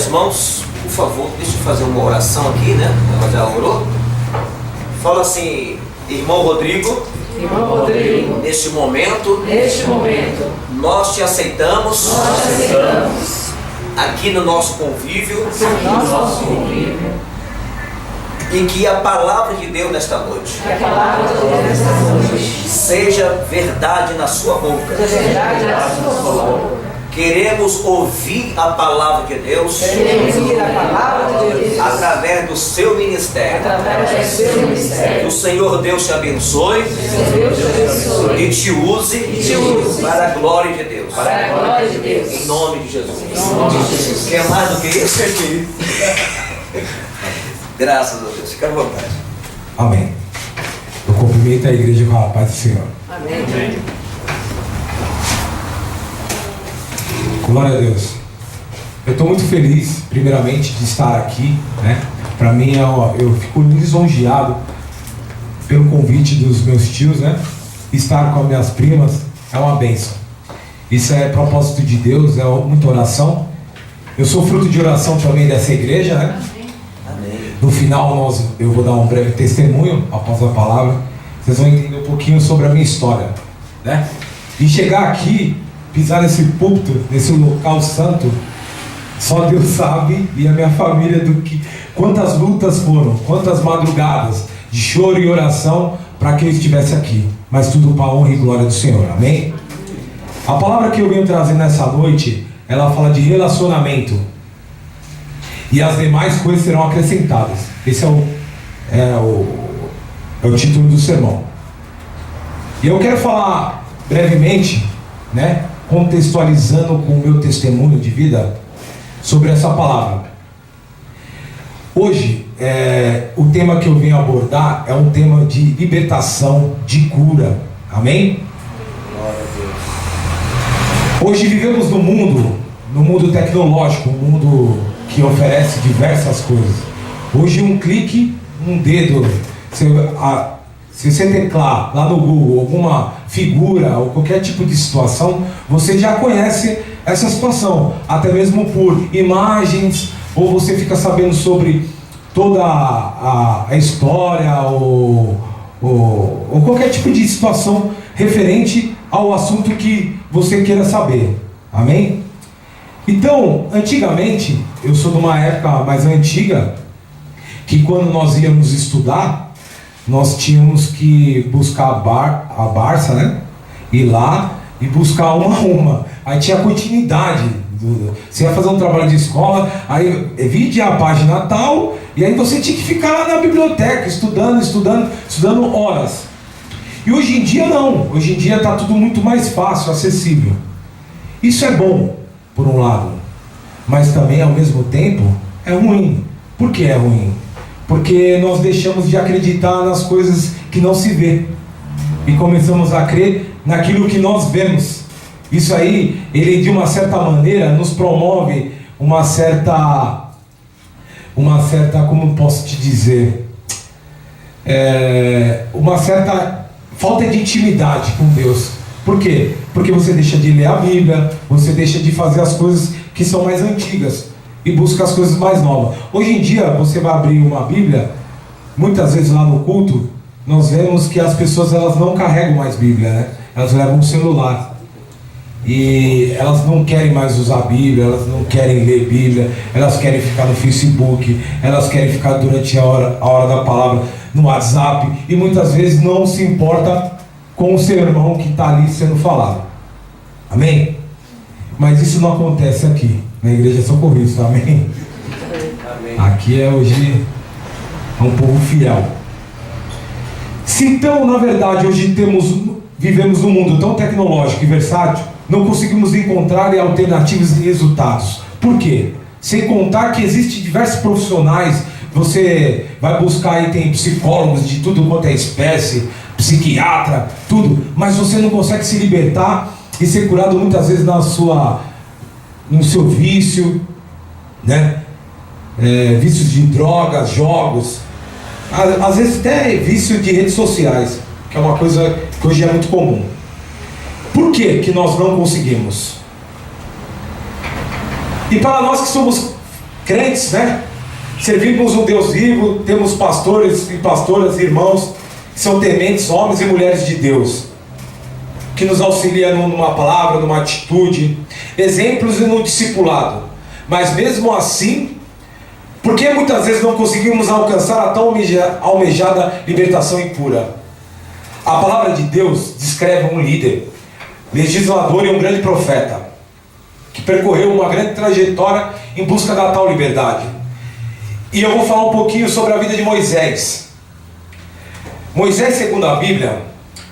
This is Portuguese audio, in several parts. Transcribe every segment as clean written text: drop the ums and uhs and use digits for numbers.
as mãos, por favor. Deixa eu fazer uma oração aqui, né? Ela já orou. Fala assim, irmão Rodrigo. Irmão Rodrigo, Neste momento, nós te aceitamos, aqui no nosso convívio, e que a palavra de Deus nesta noite seja verdade na sua boca. Queremos ouvir a palavra de Deus através do seu ministério. O Senhor Deus te abençoe e te use para a glória de Deus. Em nome de Jesus. Quer mais do que isso aqui? Graças a Deus. Fica à vontade. Amém. Eu cumprimento a igreja com a paz do Senhor. Amém. Glória a Deus. Eu estou muito feliz, primeiramente, de estar aqui, né? Para mim, eu fico lisonjeado pelo convite dos meus tios, né? Estar com as minhas primas é uma bênção. Isso é propósito de Deus, é muita oração. Eu sou fruto de oração também dessa igreja, né? No final, eu vou dar um breve testemunho após a palavra. Vocês vão entender um pouquinho sobre a minha história, né? E chegar aqui, pisar nesse púlpito, nesse local santo, só Deus sabe, e a minha família, quantas lutas foram, quantas madrugadas de choro e oração para que eu estivesse aqui, mas tudo para a honra e glória do Senhor, amém? A palavra que eu venho trazer nessa noite, ela fala de relacionamento, e as demais coisas serão acrescentadas. Esse é o título do sermão. E eu quero falar brevemente, né, contextualizando com o meu testemunho de vida sobre essa palavra. Hoje, o tema que eu venho abordar é um tema de libertação, de cura. Amém? Glória a Deus. Hoje vivemos no mundo tecnológico, um mundo que oferece diversas coisas. Hoje um clique, um dedo, se você teclar lá no Google alguma figura ou qualquer tipo de situação, você já conhece essa situação, até mesmo por imagens, ou você fica sabendo sobre toda a história ou qualquer tipo de situação referente ao assunto que você queira saber. Amém? Então, antigamente, eu sou de uma época mais antiga, que quando nós íamos estudar, nós tínhamos que buscar a Barça, né? Ir lá e buscar uma a uma. Aí tinha continuidade. Você ia fazer um trabalho de escola, aí vide a página tal, e aí você tinha que ficar lá na biblioteca, estudando horas. E hoje em dia não. Hoje em dia está tudo muito mais fácil, acessível. Isso é bom, por um lado, mas também ao mesmo tempo é ruim. Por que é ruim? Porque nós deixamos de acreditar nas coisas que não se vê e começamos a crer naquilo que nós vemos. Isso aí, ele de uma certa maneira nos promove uma certa, como posso te dizer, uma certa falta de intimidade com Deus. Por quê? Porque você deixa de ler a Bíblia, você deixa de fazer as coisas que são mais antigas e busca as coisas mais novas. Hoje em dia, você vai abrir uma Bíblia, muitas vezes lá no culto, nós vemos que as pessoas elas não carregam mais Bíblia, né? Elas levam um celular. E elas não querem mais usar a Bíblia, elas não querem ler Bíblia, elas querem ficar no Facebook, elas querem ficar durante a hora da palavra no WhatsApp, e muitas vezes não se importa com o sermão que está ali sendo falado. Amém? Mas isso não acontece aqui na Igreja Socorrista, amém? Amém. Aqui hoje é um povo fiel. Se então, na verdade, hoje vivemos num mundo tão tecnológico e versátil, não conseguimos encontrar alternativas e resultados. Por quê? Sem contar que existem diversos profissionais, você vai buscar aí, tem psicólogos de tudo quanto é espécie, psiquiatra, tudo, mas você não consegue se libertar e ser curado muitas vezes no seu vício, né? Vícios de drogas, jogos, às vezes até vício de redes sociais, que é uma coisa que hoje é muito comum. Por que nós não conseguimos? E para nós que somos crentes, né? Servimos um Deus vivo, temos pastores e pastoras, irmãos, que são tementes, homens e mulheres de Deus, que nos auxiliam numa palavra, numa atitude, exemplos e no discipulado. Mas mesmo assim, por que muitas vezes não conseguimos alcançar a tão almejada libertação e cura? A palavra de Deus descreve um líder, legislador e um grande profeta, que percorreu uma grande trajetória em busca da tal liberdade. E eu vou falar um pouquinho sobre a vida de Moisés. Moisés, segundo a Bíblia,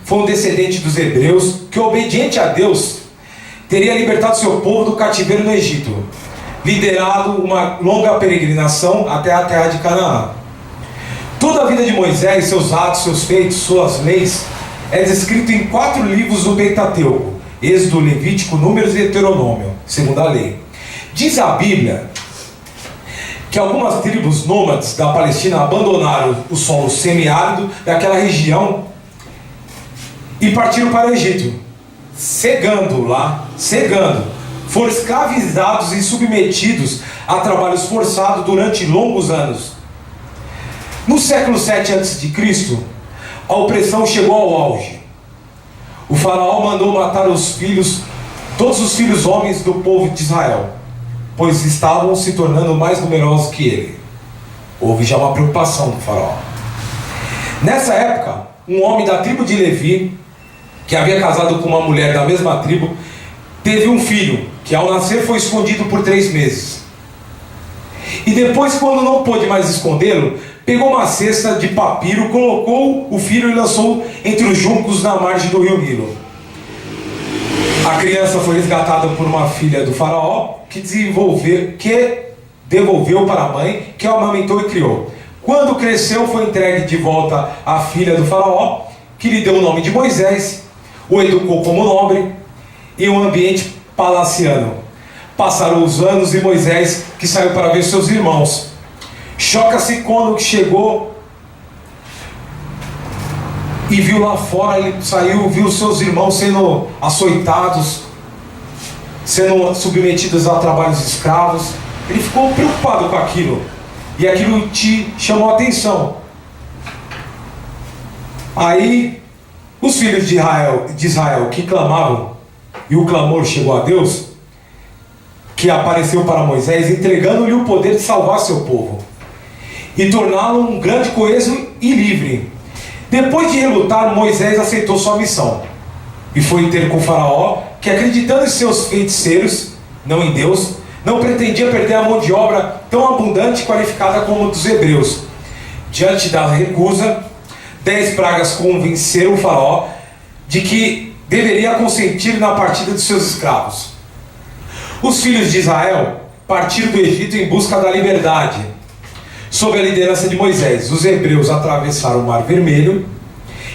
foi um descendente dos hebreus que, obediente a Deus, teria libertado seu povo do cativeiro no Egito, liderado uma longa peregrinação até a terra de Canaã. Toda a vida de Moisés, seus atos, seus feitos, suas leis, é descrito em 4 livros do Pentateuco: Êxodo, Levítico, Números e Deuteronômio, segundo a lei. Diz a Bíblia que algumas tribos nômades da Palestina abandonaram o solo semiárido daquela região e partiram para o Egito, foram escravizados e submetidos a trabalhos forçados durante longos anos. No século 7 a.C., a opressão chegou ao auge. O faraó mandou matar todos os filhos homens do povo de Israel, pois estavam se tornando mais numerosos que ele. Houve já uma preocupação do faraó. Nessa época, um homem da tribo de Levi, que havia casado com uma mulher da mesma tribo, teve um filho, que ao nascer foi escondido por 3 meses. E depois, quando não pôde mais escondê-lo, pegou uma cesta de papiro, colocou o filho e lançou entre os juncos na margem do rio Nilo. A criança foi resgatada por uma filha do faraó, que devolveu para a mãe, que a amamentou e criou. Quando cresceu, foi entregue de volta à filha do faraó, que lhe deu o nome de Moisés, o educou como nobre, em um ambiente palaciano. Passaram os anos e Moisés, que saiu para ver seus irmãos, choca-se quando chegou e viu lá fora, ele saiu, viu seus irmãos sendo açoitados, sendo submetidos a trabalhos escravos. Ele ficou preocupado com aquilo, e aquilo te chamou a atenção. Aí os filhos de Israel que clamavam, e o clamor chegou a Deus, que apareceu para Moisés, entregando-lhe o poder de salvar seu povo e torná-lo um grande, coeso e livre. Depois de relutar, Moisés aceitou sua missão e foi ter com o faraó, que, acreditando em seus feiticeiros, não em Deus, não pretendia perder a mão de obra tão abundante e qualificada como a dos hebreus. Diante da recusa, 10 pragas convenceram o faraó de que deveria consentir na partida de seus escravos. Os filhos de Israel partiram do Egito em busca da liberdade, sob a liderança de Moisés. Os hebreus atravessaram o Mar Vermelho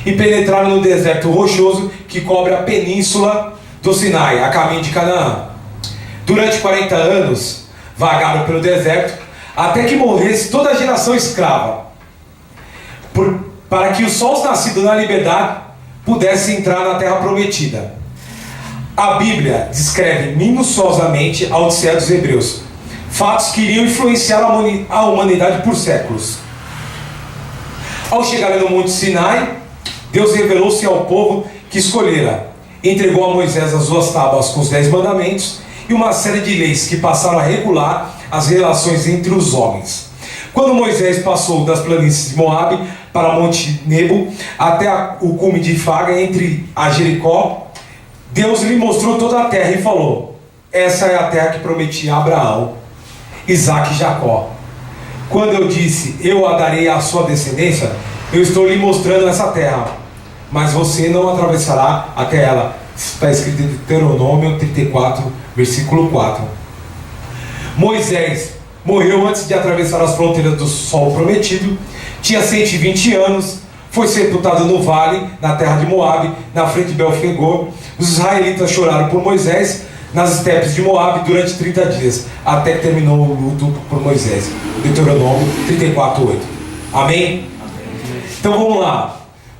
e penetraram no deserto rochoso que cobre a península do Sinai, a caminho de Canaã. Durante 40 anos, vagaram pelo deserto, até que morresse toda a geração escrava, para que os sons nascidos na liberdade pudessem entrar na terra prometida. A Bíblia descreve minuciosamente a Odisseia dos hebreus, fatos que iriam influenciar a humanidade por séculos. Ao chegarem no Monte Sinai, Deus revelou-se ao povo que escolhera, entregou a Moisés as 2 tábuas com os 10 mandamentos e uma série de leis que passaram a regular as relações entre os homens. Quando Moisés passou das planícies de Moabe para Monte Nebo, até o cume de Faga, entre a Jericó, Deus lhe mostrou toda a terra e falou: essa é a terra que prometi a Abraão, Isaque e Jacó. Quando eu disse, eu a darei à sua descendência, eu estou lhe mostrando essa terra, mas você não atravessará até ela. Está escrito em Deuteronômio 34, versículo 4. Moisés morreu antes de atravessar as fronteiras do solo prometido, tinha 120 anos, foi sepultado no vale, na terra de Moabe, na frente de Belfegor. Os israelitas choraram por Moisés nas estepes de Moabe durante 30 dias, até que terminou o luto por Moisés. Deuteronômio 34:8. Amém? Então vamos lá.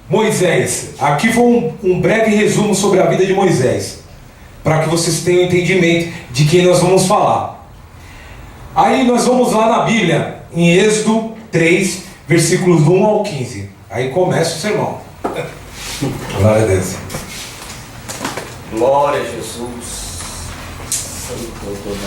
Moisés. Aqui foi um breve resumo sobre a vida de Moisés, para que vocês tenham entendimento de quem nós vamos falar. Aí nós vamos lá na Bíblia, em Êxodo 3, versículos 1 ao 15. Aí começa o sermão. Glória a Deus. Glória a Jesus. Santo Deus.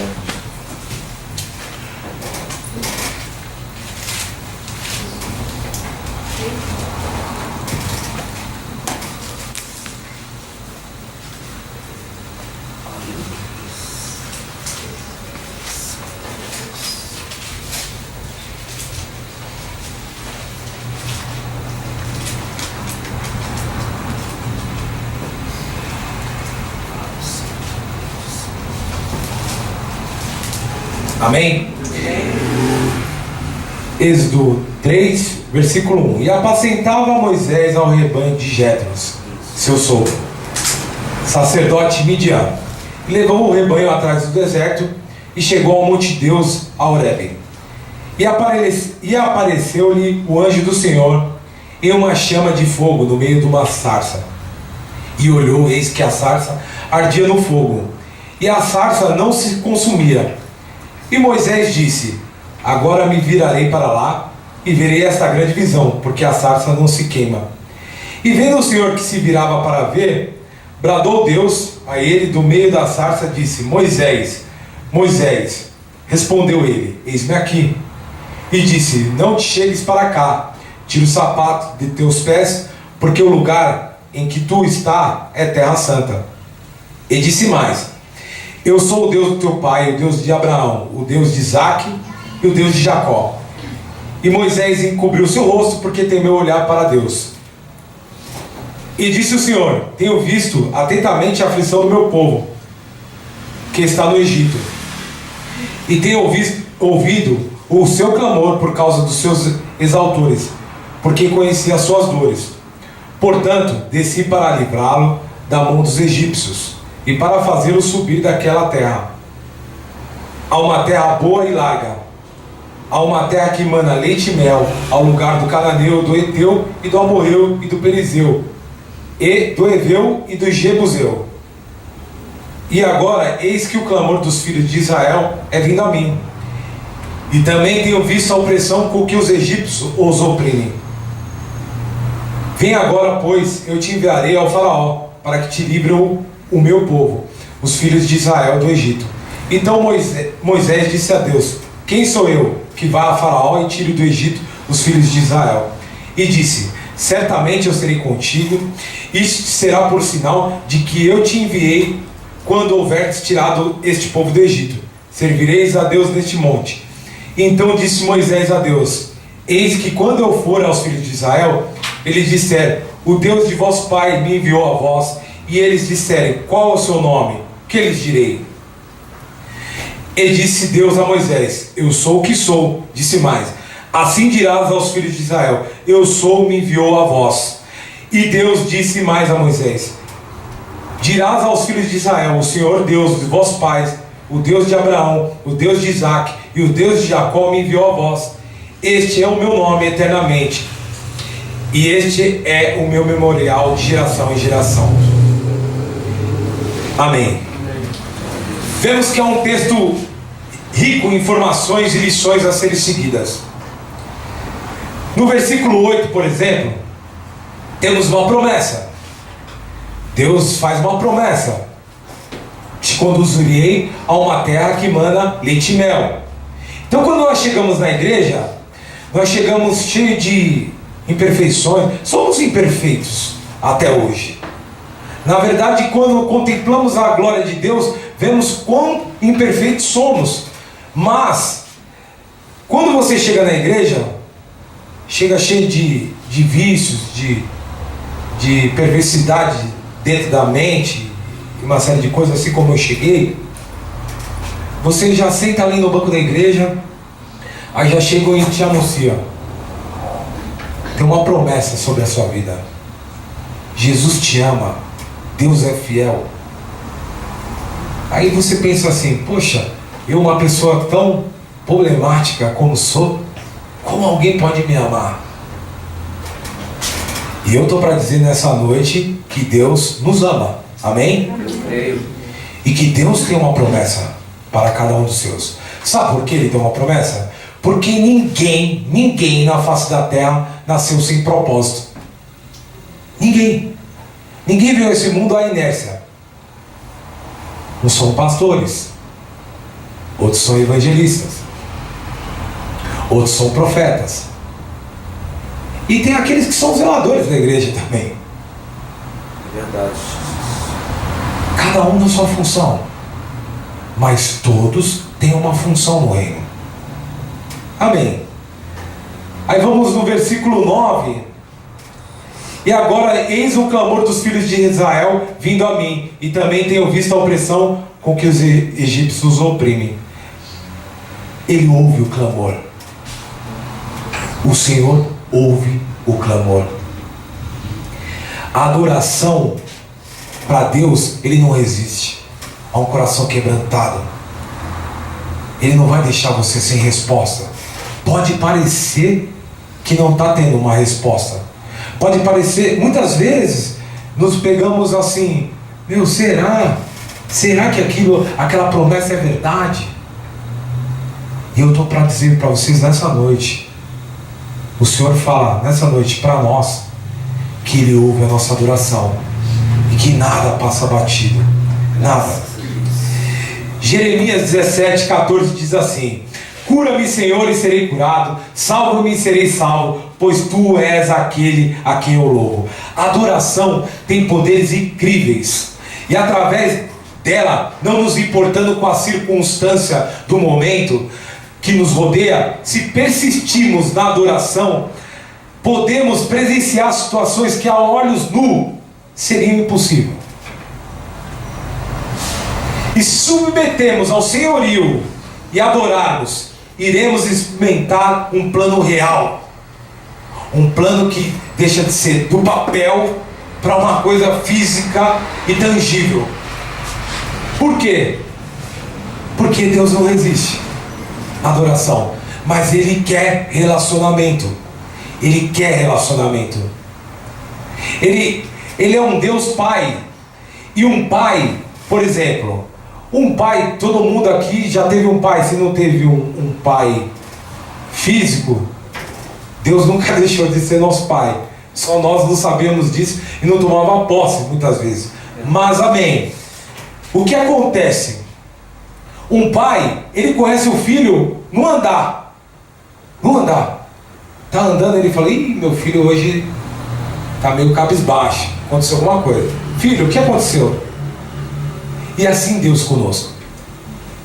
Amém? Êxodo 3, versículo 1. E apacentava Moisés ao rebanho de Jetro, seu sogro, sacerdote Midian. E levou o rebanho atrás do deserto e chegou ao monte Deus, a Horebe. E apareceu-lhe o anjo do Senhor em uma chama de fogo no meio de uma sarça. E olhou, eis que a sarça ardia no fogo, e a sarça não se consumia. E Moisés disse: agora me virarei para lá e verei esta grande visão, porque a sarça não se queima. E vendo o Senhor que se virava para ver, bradou Deus a ele do meio da sarça, disse: Moisés, Moisés. Respondeu ele: eis-me aqui. E disse: não te chegues para cá, tira o sapato de teus pés, porque o lugar em que tu está é terra santa. E disse mais: eu sou o Deus do teu pai, o Deus de Abraão, o Deus de Isaque e o Deus de Jacó. E Moisés encobriu seu rosto, porque temeu olhar para Deus. E disse o Senhor: tenho visto atentamente a aflição do meu povo, que está no Egito, e tenho ouvido o seu clamor por causa dos seus exaltores, porque conheci as suas dores. Portanto, desci para livrá-lo da mão dos egípcios, e para fazê-lo subir daquela terra, a uma terra boa e larga, a uma terra que emana leite e mel, ao lugar do cananeu, do Eteu e do Amorreu e do Perizeu, e do Eveu e do Jebuseu. E agora, eis que o clamor dos filhos de Israel é vindo a mim, e também tenho visto a opressão com que os egípcios os oprimem. Vem agora, pois, eu te enviarei ao faraó, para que te livre o meu povo, os filhos de Israel do Egito. Então Moisés disse a Deus: quem sou eu que vá a faraó e tire do Egito os filhos de Israel? E disse: certamente eu serei contigo, isto será por sinal de que eu te enviei quando houveres tirado este povo do Egito. Servireis a Deus neste monte. Então disse Moisés a Deus: eis que quando eu for aos filhos de Israel, eles disserem: o Deus de vosso pai me enviou a vós. E eles disserem: qual é o seu nome? Que lhes direi? E disse Deus a Moisés: eu sou o que sou. Disse mais: assim dirás aos filhos de Israel: eu sou, me enviou a vós. E Deus disse mais a Moisés: dirás aos filhos de Israel: o Senhor Deus de vossos pais, o Deus de Abraão, o Deus de Isaque e o Deus de Jacó me enviou a vós. Este é o meu nome eternamente, e este é o meu memorial de geração em geração. Amém. Vemos que é um texto rico em informações e lições a serem seguidas. No versículo 8, por exemplo, temos uma promessa. Deus faz uma promessa: te conduzirei a uma terra que emana leite e mel. Então, quando nós chegamos na igreja, nós chegamos cheios de imperfeições. Somos imperfeitos até hoje. Na verdade, quando contemplamos a glória de Deus, vemos quão imperfeitos somos. Mas, quando você chega na igreja, chega cheio de vícios, de perversidade dentro da mente, uma série de coisas, assim como eu cheguei. Você já senta ali no banco da igreja, aí já chegam e te anuncia: tem uma promessa sobre a sua vida. Jesus te ama. Deus é fiel. Aí você pensa assim: poxa, eu, uma pessoa tão problemática como sou, como alguém pode me amar? E eu estou para dizer nessa noite que Deus nos ama. Amém? E que Deus tem uma promessa para cada um dos seus. Sabe por que ele deu uma promessa? Porque ninguém na face da terra nasceu sem propósito. Ninguém veio a esse mundo à inércia. Uns são pastores, outros são evangelistas, outros são profetas. E tem aqueles que são zeladores da igreja também. É verdade. Cada um na sua função. Mas todos têm uma função no reino. Amém. Aí vamos no versículo 9. E agora eis o clamor dos filhos de Israel vindo a mim, e também tenho visto a opressão com que os egípcios oprimem. Ele ouve o clamor. O Senhor ouve o clamor. A adoração para Deus, Ele não resiste a um coração quebrantado. Ele não vai deixar você sem resposta. Pode parecer que não está tendo uma resposta. Pode parecer, muitas vezes nos pegamos assim, meu, será que aquela promessa é verdade? E eu estou para dizer para vocês nessa noite, o Senhor fala nessa noite para nós, que Ele ouve a nossa adoração e que nada passa batido, nada. Jeremias 17:14 diz assim: cura-me, Senhor, e serei curado, salva-me e serei salvo, pois Tu és aquele a quem eu louvo. A adoração tem poderes incríveis, e através dela, não nos importando com a circunstância do momento que nos rodeia, se persistirmos na adoração, podemos presenciar situações que a olhos nus seriam impossíveis. E se submetemos ao senhorio e adorarmos, iremos experimentar um plano real. Um plano que deixa de ser do papel para uma coisa física e tangível. Por quê? Porque Deus não resiste à adoração, mas Ele quer relacionamento. Ele quer relacionamento. Ele é um Deus Pai. E um pai, por exemplo, um pai, todo mundo aqui já teve um pai. Se não teve um pai físico, Deus nunca deixou de ser nosso pai. Só nós não sabíamos disso e não tomava posse muitas vezes. Mas amém. O que acontece? Um pai, ele conhece o filho no andar. No andar. Está andando, ele fala: ih, meu filho hoje está meio cabisbaixo. Aconteceu alguma coisa. Filho, o que aconteceu? E assim Deus conosco.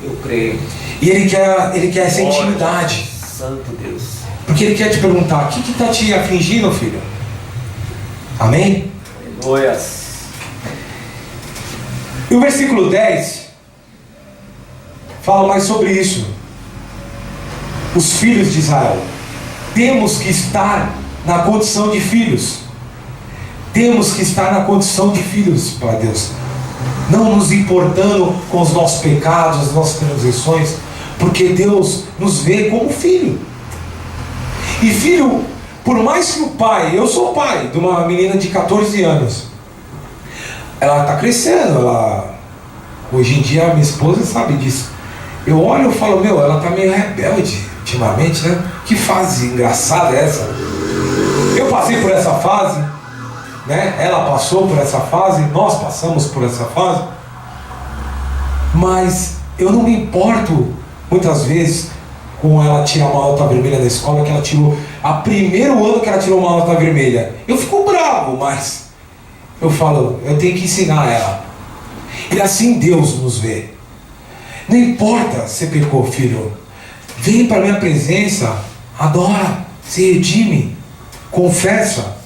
Eu creio. E Ele quer essa intimidade. Santo Deus. Porque Ele quer te perguntar: o que está te afligindo, filho? Amém? Aleluia. E o versículo 10 fala mais sobre isso. Os filhos de Israel. Temos que estar na condição de filhos. Temos que estar na condição de filhos para Deus. Não nos importando com os nossos pecados, as nossas transgressões, porque Deus nos vê como filho. E filho, por mais que o pai, eu sou pai de uma menina de 14 anos, ela está crescendo, hoje em dia a minha esposa sabe disso. Eu olho e falo: meu, ela está meio rebelde ultimamente, né? Que fase engraçada é essa? Eu passei por essa fase, né? Ela passou por essa fase, nós passamos por essa fase, mas eu não me importo muitas vezes com ela tirar uma nota vermelha da escola, que ela tirou, a primeiro ano que ela tirou uma nota vermelha, eu fico bravo, mas eu falo, eu tenho que ensinar ela. E assim Deus nos vê. Não importa se pecou, filho, vem para a minha presença, adora, se redime, confessa.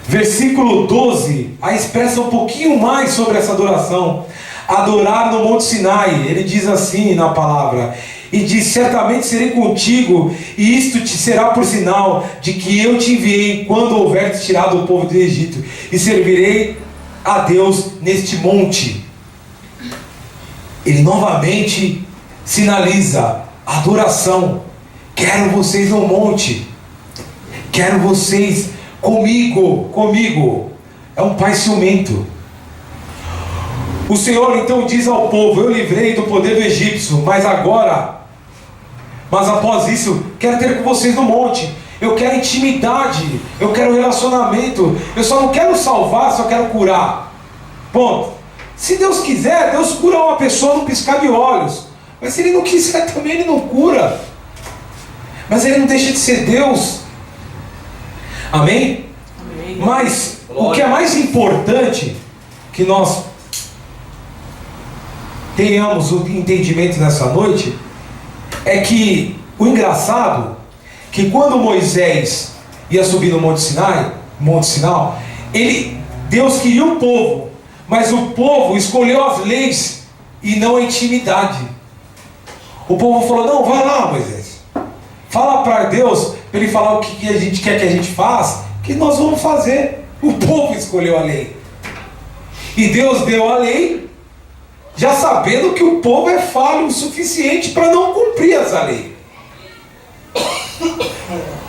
Versículo 12, aí expressa um pouquinho mais sobre essa adoração. Adorar no Monte Sinai, ele diz assim na palavra: e diz: certamente serei contigo, e isto te será por sinal de que eu te enviei quando houver tirado o povo do Egito, e servirei a Deus neste monte. Ele novamente sinaliza a adoração. Quero vocês no monte, quero vocês comigo. É um pai ciumento. O Senhor então diz ao povo: eu livrei do poder do egípcio, mas após isso, quero ter com vocês no monte. Eu quero intimidade, eu quero relacionamento. Eu só não quero salvar, só quero curar. Ponto. Se Deus quiser, Deus cura uma pessoa no piscar de olhos. Mas se Ele não quiser também, Ele não cura. Mas Ele não deixa de ser Deus. Amém? Amém. Mas o que é mais importante que nós tenhamos o entendimento nessa noite é que o engraçado que quando Moisés ia subir no Monte Sinai, Deus queria o povo, mas o povo escolheu as leis e não a intimidade. O povo falou: não, vai lá, Moisés, fala para Deus, para Ele falar o que a gente quer que a gente faça, que nós vamos fazer. O povo escolheu a lei, e Deus deu a lei, já sabendo que o povo é falho o suficiente para não cumprir essa lei,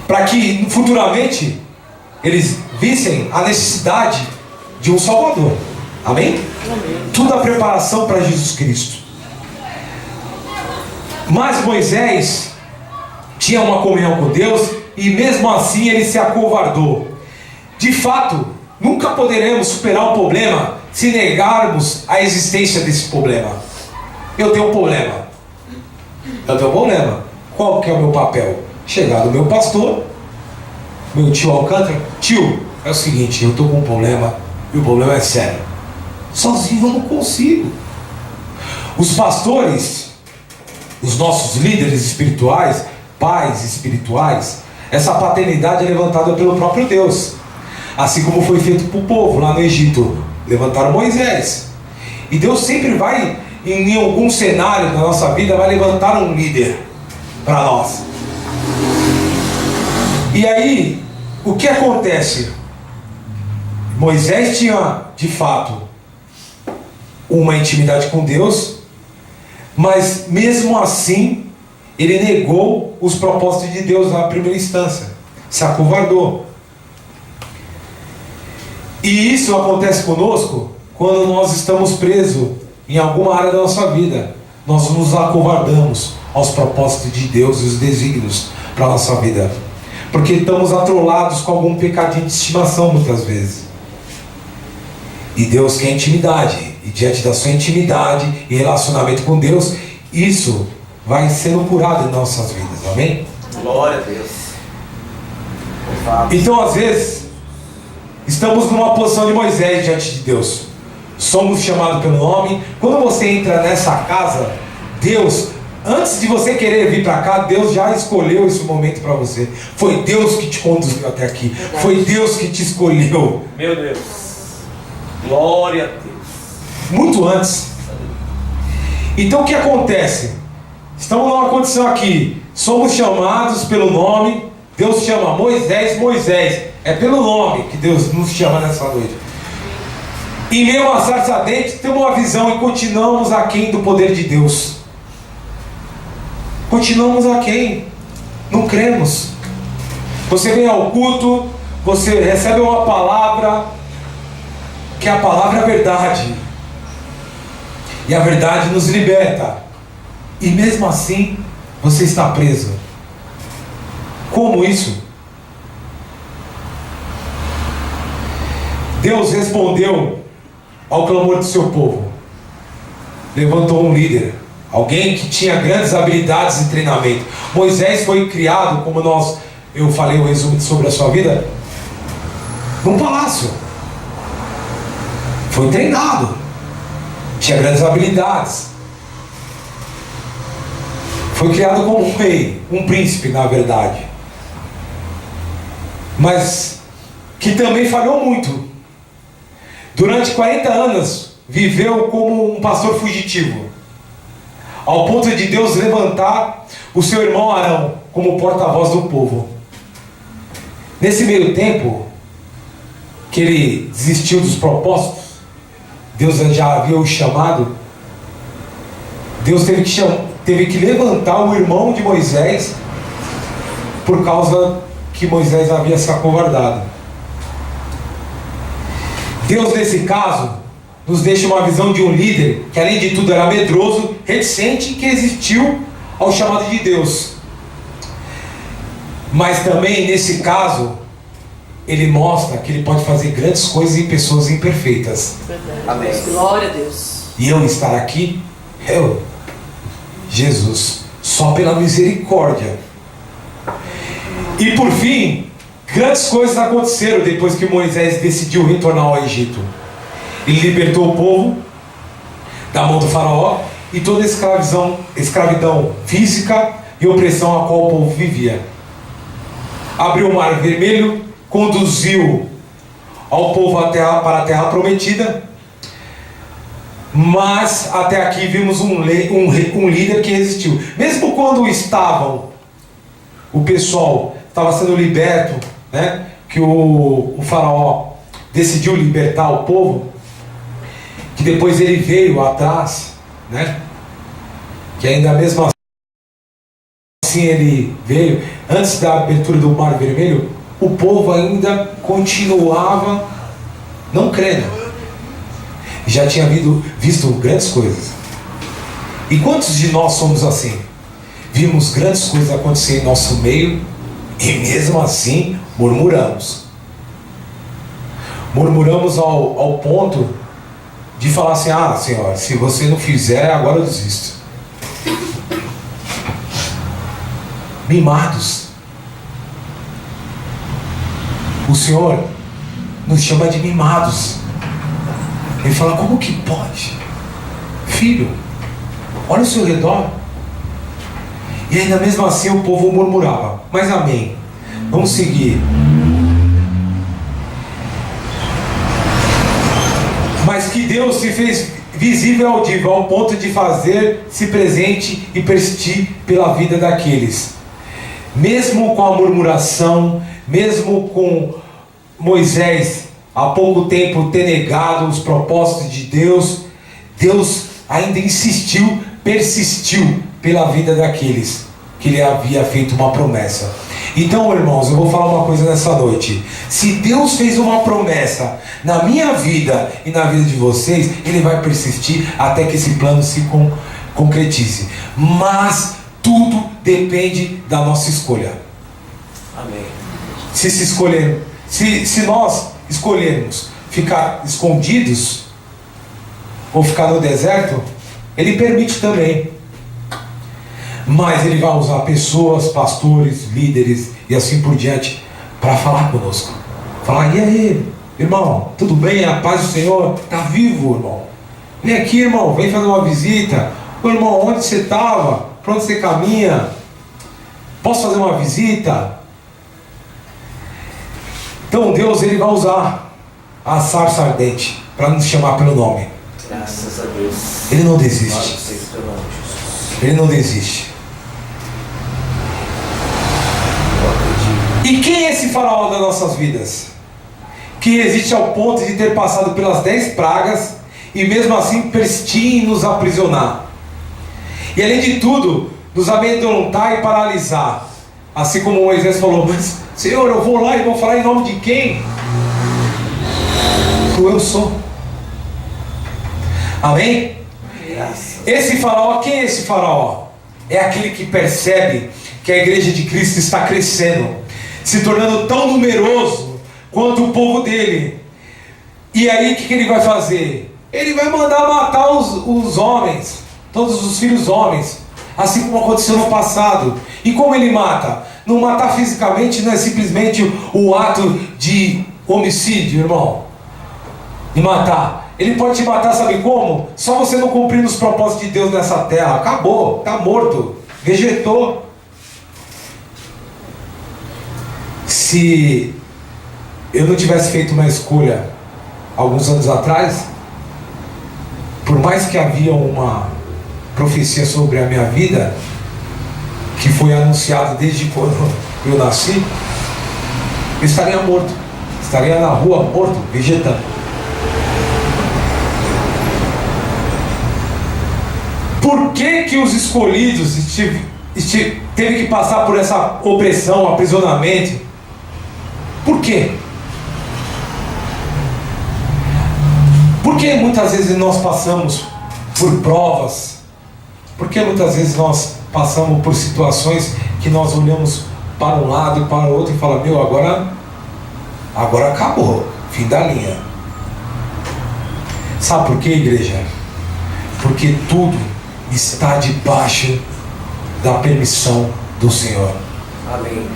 para que futuramente eles vissem a necessidade de um Salvador. Amém? Amém. Tudo a preparação para Jesus Cristo. Mas Moisés tinha uma comunhão com Deus e mesmo assim ele se acovardou. De fato, nunca poderemos superar um problema se negarmos a existência desse problema. Eu tenho um problema. Qual que é o meu papel? Chegar no meu pastor, meu tio Alcântara: tio, é o seguinte, eu estou com um problema e o problema é sério. Sozinho eu não consigo. Os pastores, os nossos líderes espirituais, pais espirituais, essa paternidade é levantada pelo próprio Deus. Assim como foi feito para o povo lá no Egito, levantaram Moisés. E Deus sempre vai, em algum cenário da nossa vida, vai levantar um líder para nós. E aí, o que acontece? Moisés tinha, de fato, uma intimidade com Deus, mas mesmo assim, ele negou os propósitos de Deus na primeira instância, se acovardou. E isso acontece conosco quando nós estamos presos em alguma área da nossa vida. Nós nos acovardamos aos propósitos de Deus e os desígnios para a nossa vida, porque estamos atrolados com algum pecadinho de estimação muitas vezes. E Deus quer intimidade, e diante da sua intimidade e relacionamento com Deus, isso vai sendo curado em nossas vidas. Amém? Glória a Deus. Então, às vezes, estamos numa posição de Moisés diante de Deus. Somos chamados pelo nome. Quando você entra nessa casa, Deus, antes de você querer vir para cá, Deus já escolheu esse momento para você. Foi Deus que te conduziu até aqui. Foi Deus que te escolheu. Meu Deus. Glória a Deus. Muito antes. Então o que acontece? Estamos numa condição aqui. Somos chamados pelo nome. Deus chama Moisés, Moisés. É pelo nome que Deus nos chama nessa noite. E meio a sarça dentro, temos uma visão e continuamos aquém do poder de Deus. Continuamos aquém. Não cremos. Você vem ao culto, você recebe uma palavra, que a palavra é a verdade. E a verdade nos liberta. E mesmo assim, você está preso. Como isso? Deus respondeu ao clamor do seu povo. Levantou um líder, alguém que tinha grandes habilidades e treinamento. Moisés foi criado, como eu falei o resumo sobre a sua vida, num palácio. Foi treinado, tinha grandes habilidades. Foi criado como um rei, um príncipe, na verdade, mas que também falhou muito. Durante 40 anos viveu como um pastor fugitivo, ao ponto de Deus levantar o seu irmão Arão como porta-voz do povo. Nesse meio tempo que ele desistiu dos propósitos, Deus já havia o chamado. Deus teve que levantar o irmão de Moisés, por causa que Moisés havia se acovardado. Deus, nesse caso, nos deixa uma visão de um líder que, além de tudo, era medroso, reticente, que resistiu ao chamado de Deus. Mas também, nesse caso, ele mostra que ele pode fazer grandes coisas em pessoas imperfeitas. Amém. Glória a Deus. E eu estar aqui, Jesus, só pela misericórdia. E por fim, grandes coisas aconteceram depois que Moisés decidiu retornar ao Egito. Ele libertou o povo da mão do faraó e toda a escravidão física e opressão a qual o povo vivia. Abriu o mar vermelho, conduziu ao povo para a terra prometida. Mas até aqui vimos um líder que resistiu. Mesmo quando o pessoal estava sendo liberto, né, que o faraó decidiu libertar o povo, que depois ele veio atrás, né, que ainda mesmo assim ele veio, antes da abertura do Mar Vermelho, o povo ainda continuava não crendo. Já tinha visto grandes coisas. E quantos de nós somos assim? Vimos grandes coisas acontecer em nosso meio e mesmo assim murmuramos. Murmuramos ao ponto de falar assim: ah, Senhor, se você não fizer, agora eu desisto. Mimados. O Senhor nos chama de mimados. Ele fala: como que pode? Filho, olha ao seu redor. E ainda mesmo assim o povo murmurava. Mas amém. Vamos seguir. Mas que Deus se fez visível e audível ao ponto de fazer-se presente e persistir pela vida daqueles. Mesmo com a murmuração, mesmo com Moisés há pouco tempo ter negado os propósitos de Deus, Deus ainda insistiu, persistiu pela vida daqueles que Ele havia feito uma promessa. Então, irmãos, eu vou falar uma coisa nessa noite. Se Deus fez uma promessa na minha vida e na vida de vocês, Ele vai persistir até que esse plano se concretize. Mas tudo depende da nossa escolha. Amém. Se nós escolhermos ficar escondidos ou ficar no deserto, Ele permite também. Mas Ele vai usar pessoas, pastores, líderes e assim por diante para falar conosco. Falar: e aí, irmão, tudo bem? A paz do Senhor? Está vivo, irmão? Vem aqui, irmão, vem fazer uma visita. Ô, irmão, onde você estava? Para onde você caminha? Posso fazer uma visita? Então Deus, Ele vai usar a sarça ardente para nos chamar pelo nome. Graças a Deus. Ele não desiste. Ele não desiste. E quem é esse faraó das nossas vidas? Que resiste ao ponto de ter passado pelas 10 pragas e mesmo assim persistir em nos aprisionar. E além de tudo, nos amedrontar e paralisar. Assim como Moisés falou: mas Senhor, eu vou lá e vou falar em nome de quem? Eu sou. Amém? Esse faraó, quem é esse faraó? É aquele que percebe que a igreja de Cristo está crescendo, se tornando tão numeroso quanto o povo dele. E aí o que ele vai fazer? Ele vai mandar matar os homens, todos os filhos homens, assim como aconteceu no passado. E como ele mata? Não matar fisicamente não é simplesmente o ato de homicídio, irmão. De matar. Ele pode te matar, sabe como? Só você não cumprindo os propósitos de Deus nessa terra. Acabou, está morto, vegetou. Se eu não tivesse feito uma escolha alguns anos atrás, por mais que havia uma profecia sobre a minha vida, que foi anunciada desde quando eu nasci, eu estaria morto, estaria na rua morto, vegetando. Por que os escolhidos teve que passar por essa opressão, aprisionamento? Por quê? Por que muitas vezes nós passamos por provas? Por que muitas vezes nós passamos por situações que nós olhamos para um lado e para o outro e falamos, meu, agora acabou, fim da linha. Sabe por quê, igreja? Porque tudo está debaixo da permissão do Senhor. Amém.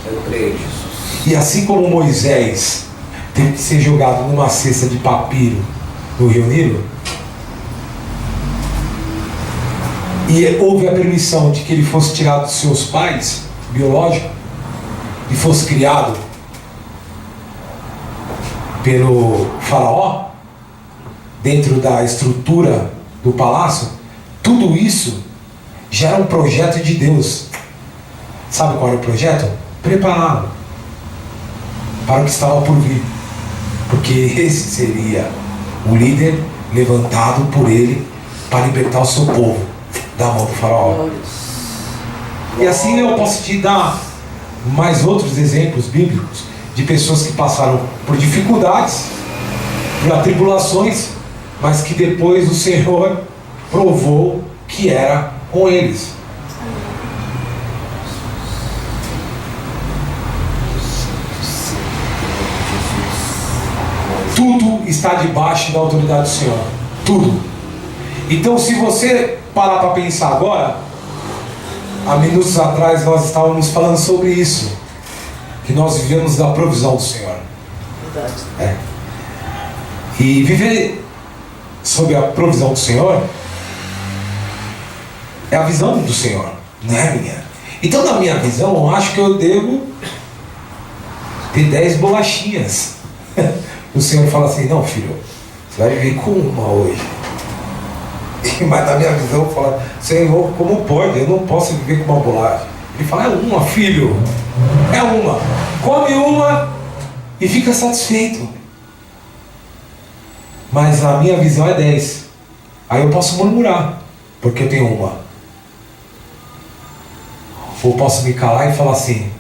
Eu creio, Jesus. E assim como Moisés teve que ser jogado numa cesta de papiro no Rio Nilo, e houve a permissão de que ele fosse tirado dos seus pais biológicos e fosse criado pelo faraó dentro da estrutura do palácio, tudo isso já era um projeto de Deus. Sabe qual era o projeto? Prepará-lo para o que estava por vir, porque esse seria o líder levantado por ele para libertar o seu povo da mão do faraó. E assim eu posso te dar mais outros exemplos bíblicos de pessoas que passaram por dificuldades, por tribulações, mas que depois o Senhor provou que era com eles. Tudo está debaixo da autoridade do Senhor. Tudo. Então, se você parar para pensar agora, há minutos atrás nós estávamos falando sobre isso, que nós vivemos da provisão do Senhor. Verdade. E viver sob a provisão do Senhor é a visão do Senhor, não é a minha. Então, na minha visão, eu acho que eu devo ter 10 bolachinhas. O Senhor fala assim, não, filho, você vai viver com uma hoje. Mas na minha visão eu falo, Senhor, como pode? Eu não posso viver com uma bolacha. Ele fala, é uma, filho, é uma. Come uma e fica satisfeito. Mas a minha visão é 10. Aí eu posso murmurar, porque eu tenho uma. Ou posso me calar e falar assim,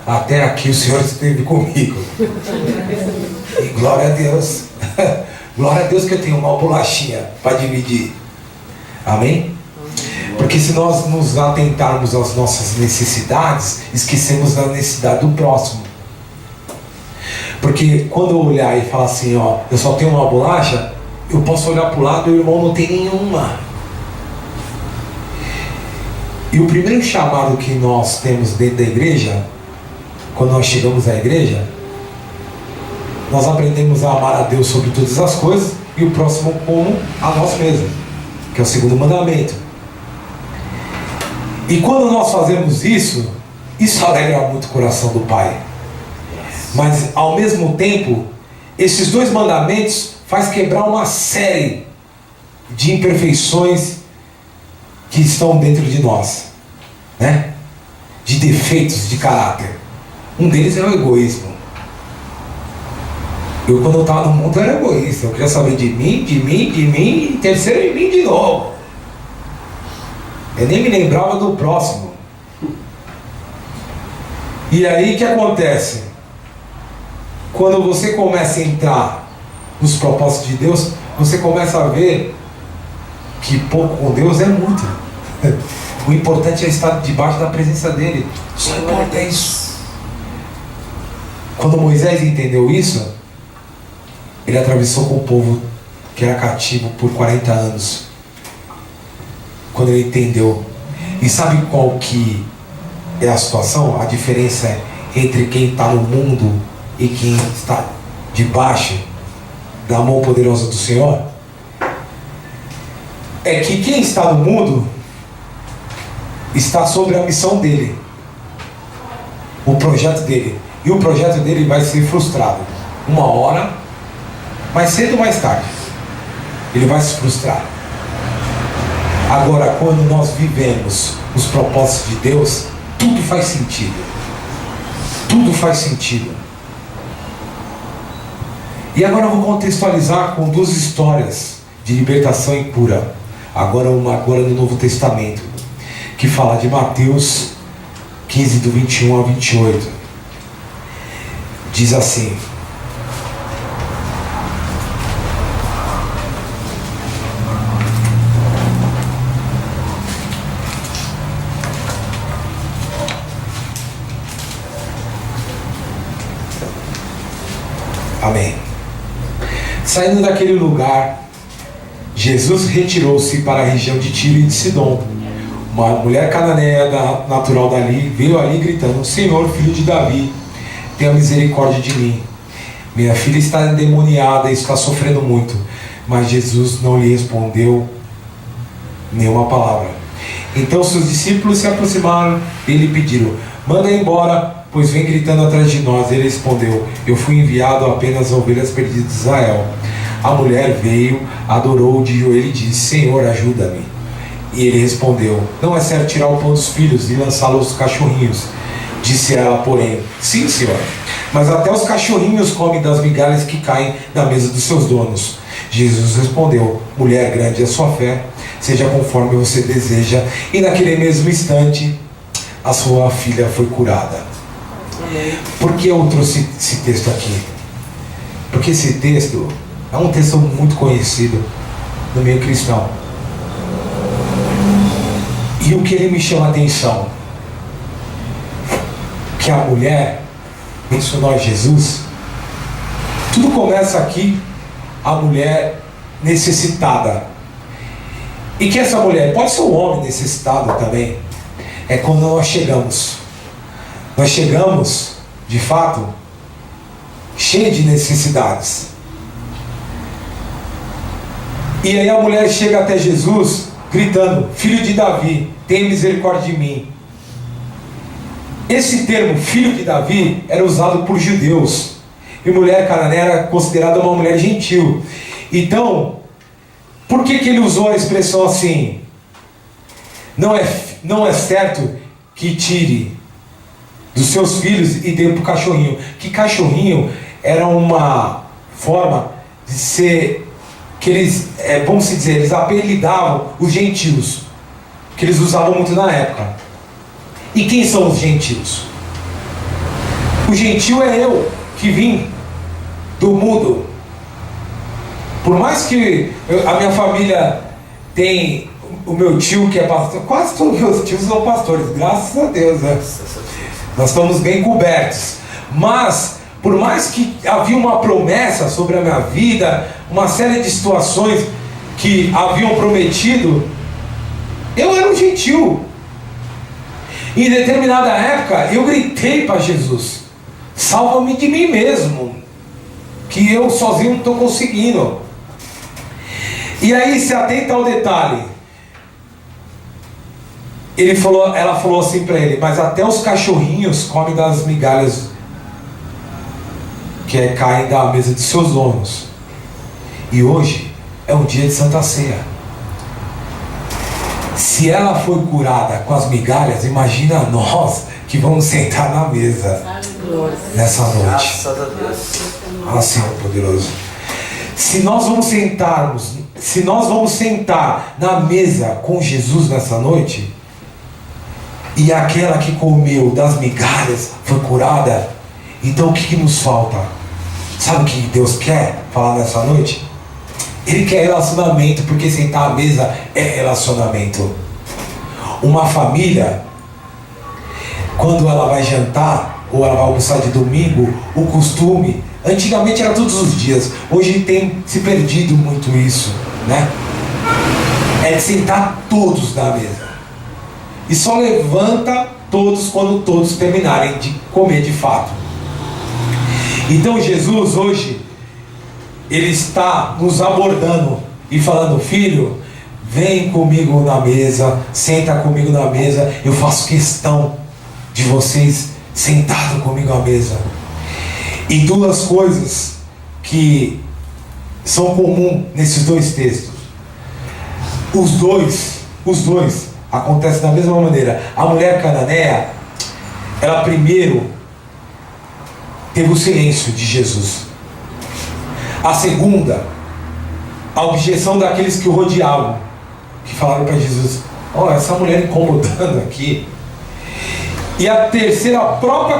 até aqui o Senhor esteve comigo. E glória a Deus. Glória a Deus que eu tenho uma bolachinha para dividir. Amém? Porque se nós nos atentarmos às nossas necessidades, esquecemos da necessidade do próximo. Porque quando eu olhar e falar assim, ó, eu só tenho uma bolacha, eu posso olhar para o lado e o irmão não tem nenhuma. E o primeiro chamado que nós temos dentro da igreja, quando nós chegamos à igreja, nós aprendemos a amar a Deus sobre todas as coisas e o próximo como a nós mesmos, que é o segundo mandamento. E quando nós fazemos isso, isso alegra muito o coração do Pai. Mas ao mesmo tempo, esses 2 mandamentos faz quebrar uma série de imperfeições que estão dentro de nós, né? De defeitos de caráter. Um deles é o egoísmo. Eu, quando eu estava no mundo, era egoísta. Eu queria saber de mim, e terceiro de mim de novo. Eu nem me lembrava do próximo. E aí o que acontece? Quando você começa a entrar nos propósitos de Deus, você começa a ver que pouco com Deus é muito. O importante é estar debaixo da presença dele. Só importa isso. Quando Moisés entendeu isso, ele atravessou com o povo que era cativo por 40 anos. Quando ele entendeu. E sabe qual que é a situação? A diferença entre quem está no mundo e quem está debaixo da mão poderosa do Senhor? É que quem está no mundo está sobre a missão dele, o projeto dele. E o projeto dele vai ser frustrado. Uma hora, mais cedo ou mais tarde, ele vai se frustrar. Agora, quando nós vivemos os propósitos de Deus, tudo faz sentido. Tudo faz sentido. E agora eu vou contextualizar com 2 histórias de libertação e cura. Agora no Novo Testamento, que fala de Mateus 15, do 21 ao 28. Diz assim: Amém. Saindo daquele lugar, Jesus retirou-se para a região de Tiro e de Sidom. Uma mulher cananeia natural dali veio ali gritando: Senhor, filho de Davi, tenha misericórdia de mim. Minha filha está endemoniada e está sofrendo muito. Mas Jesus não lhe respondeu nenhuma palavra. Então seus discípulos se aproximaram e lhe pediram: manda embora, pois vem gritando atrás de nós. Ele respondeu: eu fui enviado apenas a ovelhas perdidas de Israel. A mulher veio, adorou de joelho e disse: Senhor, ajuda-me. E ele respondeu: não é certo tirar o pão dos filhos e lançá-los aos cachorrinhos. Disse ela, porém: sim, senhor, mas até os cachorrinhos comem das migalhas que caem da mesa dos seus donos. Jesus respondeu: mulher, grande é a sua fé, seja conforme você deseja. E naquele mesmo instante a sua filha foi curada. Por que eu trouxe esse texto aqui? Porque esse texto é um texto muito conhecido no meio cristão. E o que ele me chama a atenção, que a mulher mencionou a Jesus. Tudo começa aqui, a mulher necessitada. E que essa mulher, pode ser um homem necessitado também, é quando nós chegamos. Nós chegamos, de fato, cheio de necessidades. E aí a mulher chega até Jesus, gritando: filho de Davi, tenha misericórdia de mim. Esse termo, filho de Davi, era usado por judeus. E mulher cananeia era considerada uma mulher gentil. Então, por que ele usou a expressão assim? Não é certo que tire dos seus filhos e dê para o cachorrinho. Que cachorrinho era uma forma de ser, que eles, vamos dizer, eles apelidavam os gentios, que eles usavam muito na época. E quem são os gentios? O gentio é eu, que vim do mundo. Por mais que a minha família tem o meu tio que é pastor, quase todos os meus tios são pastores, graças a Deus, né? Nós estamos bem cobertos. Mas, por mais que havia uma promessa sobre a minha vida, uma série de situações que haviam prometido, eu era um gentio. Em determinada época, eu gritei para Jesus: salva-me de mim mesmo, que eu sozinho não estou conseguindo. E aí se atenta ao detalhe. Ela falou assim para ele: mas até os cachorrinhos comem das migalhas que caem da mesa de seus donos. E hoje é um dia de Santa Ceia. Se ela foi curada com as migalhas, imagina nós que vamos sentar na mesa nessa noite. Graças a Deus. Ah, Senhor poderoso. Se nós vamos sentar na mesa com Jesus nessa noite, e aquela que comeu das migalhas foi curada, então o que nos falta? Sabe o que Deus quer falar nessa noite? Ele quer relacionamento, porque sentar à mesa é relacionamento. Uma família, quando ela vai jantar, ou ela vai almoçar de domingo, o costume, antigamente era todos os dias, hoje tem se perdido muito isso, né? É de sentar todos na mesa. E só levanta todos quando todos terminarem de comer de fato. Então Jesus hoje, Ele está nos abordando e falando: filho, vem comigo na mesa, senta comigo na mesa, eu faço questão de vocês sentados comigo à mesa. E duas coisas que são comuns nesses dois textos. Os dois acontecem da mesma maneira. A mulher cananeia, ela primeiro teve o silêncio de Jesus. A segunda, a objeção daqueles que o rodeavam, que falaram para Jesus: ó, essa mulher incomodando aqui. E a terceira, a própria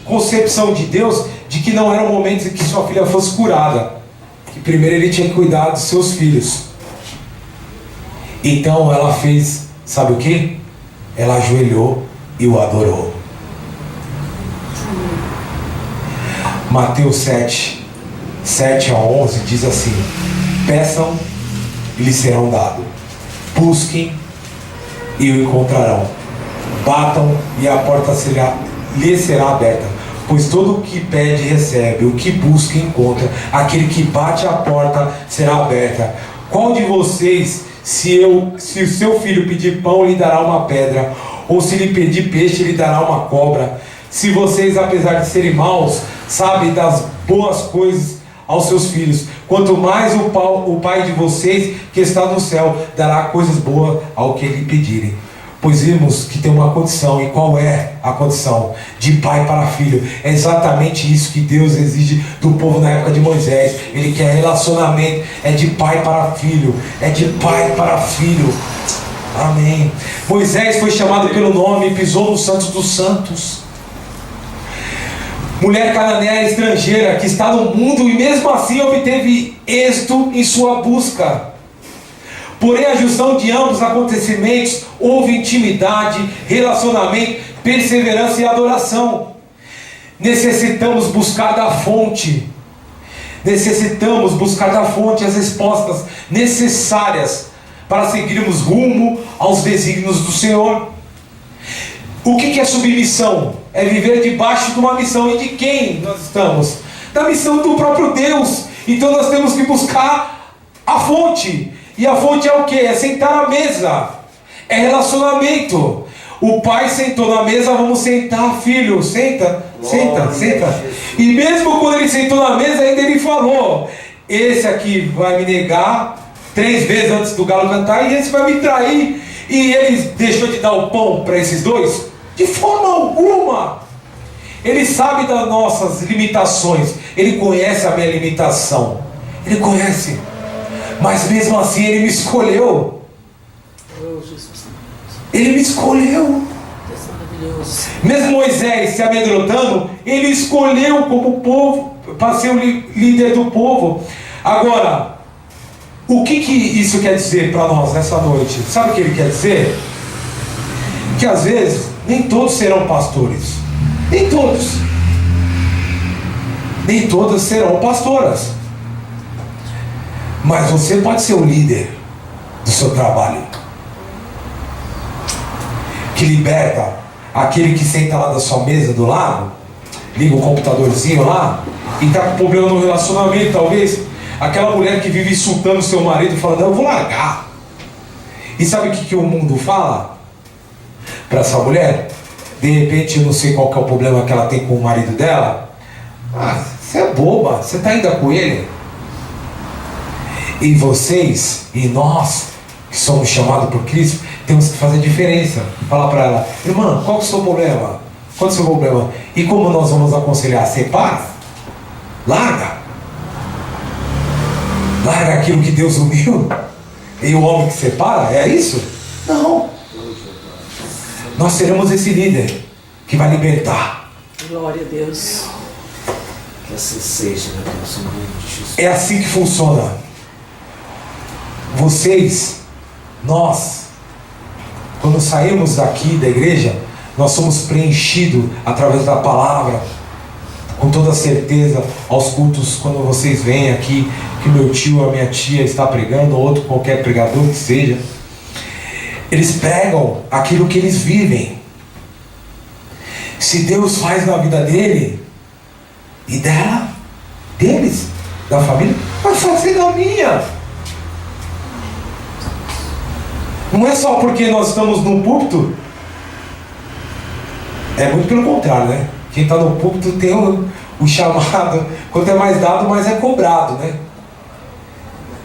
concepção de Deus de que não era o momento em que sua filha fosse curada, que primeiro Ele tinha que cuidar dos seus filhos. Então ela fez, sabe o que? Ela ajoelhou e o adorou. Mateus 7, 7-11 diz assim: peçam e lhes serão dado, busquem e o encontrarão, batam e a porta lhes será aberta, pois todo o que pede recebe, o que busca encontra, aquele que bate a porta será aberta. Qual de vocês, se o seu filho pedir pão, lhe dará uma pedra, ou se lhe pedir peixe, lhe dará uma cobra? Se vocês, apesar de serem maus, sabem das boas coisas aos seus filhos, quanto mais o Pai de vocês que está no céu dará coisas boas ao que lhe pedirem. Pois vimos que tem uma condição. E qual é a condição? De pai para filho. É exatamente isso que Deus exige do povo na época de Moisés. Ele quer relacionamento. É de pai para filho. É de pai para filho. Amém. Moisés foi chamado pelo nome e pisou no Santos dos Santos. Mulher cananeia estrangeira que está no mundo e mesmo assim obteve êxito em sua busca. Porém, a junção de ambos os acontecimentos houve intimidade, relacionamento, perseverança e adoração. Necessitamos buscar da fonte. Necessitamos buscar da fonte as respostas necessárias para seguirmos rumo aos desígnios do Senhor. O que é submissão? É viver debaixo de uma missão. E de quem nós estamos? Da missão do próprio Deus. Então nós temos que buscar a fonte. E a fonte é o que? É sentar à mesa. É relacionamento. O pai sentou na mesa, vamos sentar, filho. Senta, senta, senta. E mesmo quando ele sentou na mesa, ainda ele falou: esse aqui vai me negar 3 vezes antes do galo cantar, e esse vai me trair. E ele deixou de dar o pão para esses dois? De forma alguma. Ele sabe das nossas limitações. Ele conhece a minha limitação. Ele conhece. Mas mesmo assim ele me escolheu. Ele me escolheu. Mesmo Moisés se amedrontando, ele escolheu como povo, para ser o líder do povo. Agora, o que isso quer dizer para nós nessa noite? Sabe o que ele quer dizer? Que às vezes nem todos serão pastores. Nem todos. Nem todas serão pastoras. Mas você pode ser o líder do seu trabalho, que liberta aquele que senta lá da sua mesa do lado, liga o computadorzinho lá e está com problema no relacionamento. Talvez aquela mulher que vive insultando o seu marido, falando: eu vou largar. E sabe o que o mundo fala para essa mulher? De repente, eu não sei qual que é o problema que ela tem com o marido dela. Ah, você é boba, você está ainda com ele. E vocês, e nós, que somos chamados por Cristo, temos que fazer diferença. Falar para ela: irmã, qual que é o seu problema? Qual é o seu problema? E como nós vamos aconselhar? Separa? Larga. Larga aquilo que Deus uniu. E o homem que separa, é isso? Não. Nós seremos esse líder que vai libertar. Glória a Deus. Que assim seja, meu Deus, em nome de Jesus. É assim que funciona. Vocês, nós, quando saímos daqui da igreja, nós somos preenchidos através da palavra, com toda certeza, aos cultos, quando vocês vêm aqui, que meu tio, a minha tia está pregando, ou outro qualquer pregador que seja, eles pregam aquilo que eles vivem. Se Deus faz na vida dele e dela, deles, da família, vai fazer na minha. Não é só porque nós estamos no púlpito. É muito pelo contrário, né? Quem está no púlpito tem o chamado. Quanto é mais dado, mais é cobrado, né?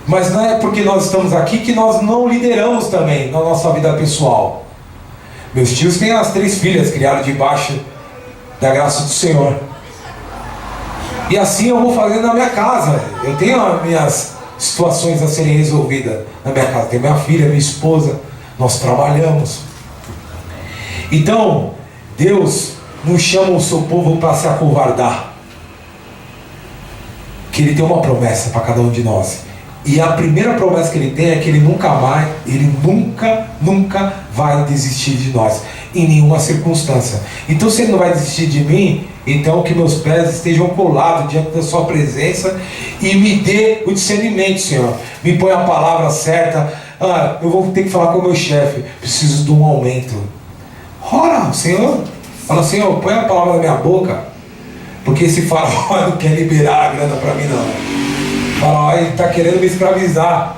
Mas não é porque nós estamos aqui que nós não lideramos também na nossa vida pessoal. Meus tios têm as 3 filhas criadas debaixo da graça do Senhor. E assim eu vou fazendo na minha casa. Eu tenho as minhas situações a serem resolvidas na minha casa. Tem minha filha, minha esposa. Nós trabalhamos. Então, Deus não chama o seu povo para se acovardar. Que Ele tem uma promessa para cada um de nós. E a primeira promessa que Ele tem é que Ele nunca vai desistir de nós. em nenhuma circunstância. Então, se Ele não vai desistir de mim, então que meus pés estejam colados diante da sua presença e me dê o discernimento, Senhor. Me põe a palavra certa. Eu vou ter que falar com o meu chefe, preciso de um aumento. Ora, Senhor, fala, Senhor, põe a palavra na minha boca, porque esse faraó não quer liberar a grana para mim, não. O faraó, ele está querendo me escravizar.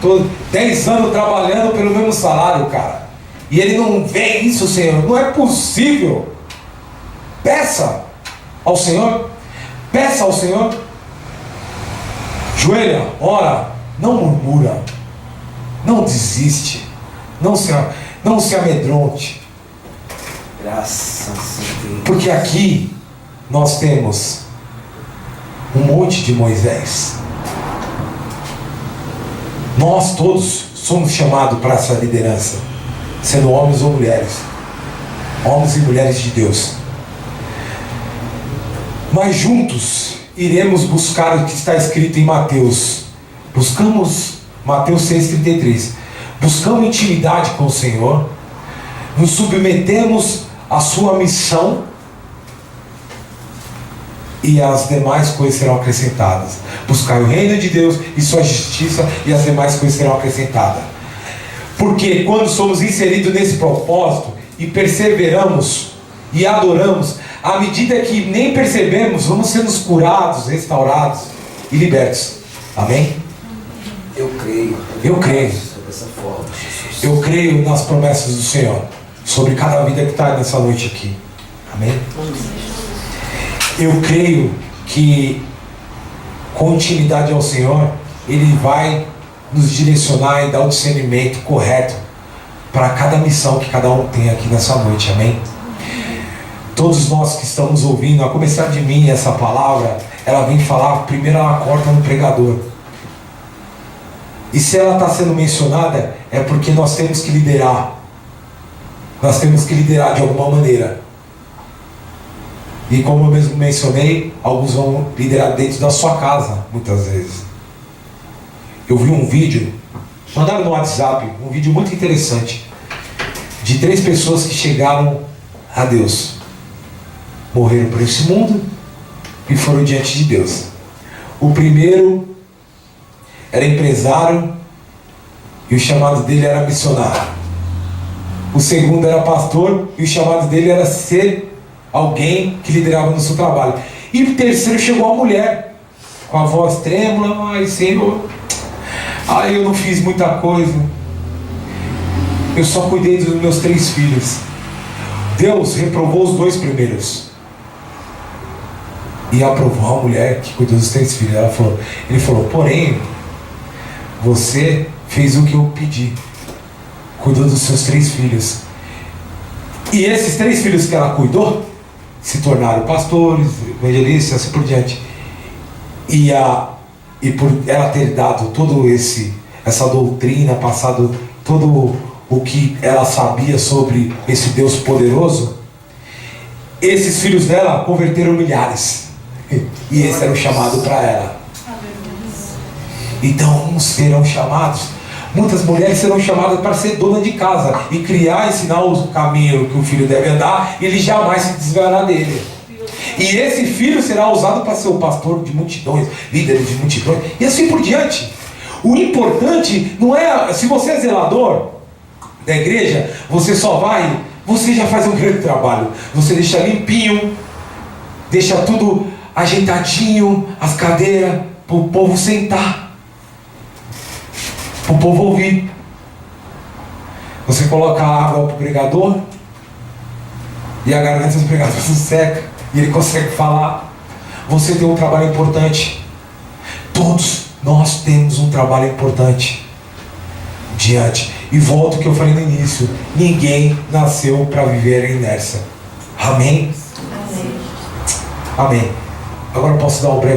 Tô 10 anos trabalhando pelo mesmo salário, cara, e ele não vê isso, Senhor. Não é possível. Peça ao Senhor, peça ao Senhor, joelha, ora, não murmura, não desiste, não se amedronte. Graças a Deus. Porque aqui nós temos um monte de Moisés. Nós todos somos chamados para essa liderança, sendo homens ou mulheres, homens e mulheres de Deus. Mas juntos iremos buscar o que está escrito em Mateus. Mateus 6,33. Buscamos intimidade com o Senhor, nos submetemos à sua missão, e as demais coisas serão acrescentadas. Buscar o reino de Deus e sua justiça, e as demais coisas serão acrescentadas. Porque quando somos inseridos nesse propósito e perseveramos e adoramos, à medida que nem percebemos, vamos sendo curados, restaurados e libertos. Amém? Eu creio. Eu creio. Dessa forma, Jesus. Eu creio nas promessas do Senhor sobre cada vida que está nessa noite aqui. Amém? Eu creio que com intimidade ao Senhor, Ele vai nos direcionar e dar o discernimento correto para cada missão que cada um tem aqui nessa noite. Amém? Todos nós que estamos ouvindo, a começar de mim, essa palavra, ela vem falar, primeiro ela corta no pregador. E se ela está sendo mencionada, é porque nós temos que liderar. Nós temos que liderar de alguma maneira. E como eu mesmo mencionei, alguns vão liderar dentro da sua casa, muitas vezes. Eu vi um vídeo, mandaram no WhatsApp, um vídeo muito interessante, de 3 pessoas que chegaram a Deus. Morreram por esse mundo e foram diante de Deus. O primeiro era empresário e o chamado dele era missionário. O segundo era pastor e o chamado dele era ser alguém que liderava no seu trabalho. E o terceiro chegou a mulher, com a voz trêmula: ai, Senhor, eu não fiz muita coisa, eu só cuidei dos meus 3 filhos. Deus reprovou os 2 primeiros e aprovou a mulher que cuidou dos 3 filhos. Ele falou: porém, você fez o que eu pedi, cuidou dos seus 3 filhos. E esses 3 filhos que ela cuidou se tornaram pastores, evangelistas, assim por diante. E por ela ter dado todo essa doutrina, passado todo o que ela sabia sobre esse Deus poderoso, esses filhos dela converteram milhares. E esse era o chamado para ela. Então uns serão chamados, muitas mulheres serão chamadas para ser dona de casa e criar, ensinar o caminho que o filho deve andar, e ele jamais se desviará dele. E esse filho será usado para ser o pastor de multidões, líder de multidões, e assim por diante. O importante não é, se você é zelador da igreja, você já faz um grande trabalho. Você deixa limpinho, deixa tudo ajeitadinho, as cadeiras, para o povo sentar, para o povo ouvir. Você coloca água para o pregador e a garganta do pregador não seca e ele consegue falar. Você tem um trabalho importante. Todos nós temos um trabalho importante diante. E volto ao que eu falei no início: ninguém nasceu para viver em inércia. Amém? Amém. Agora eu posso dar um breve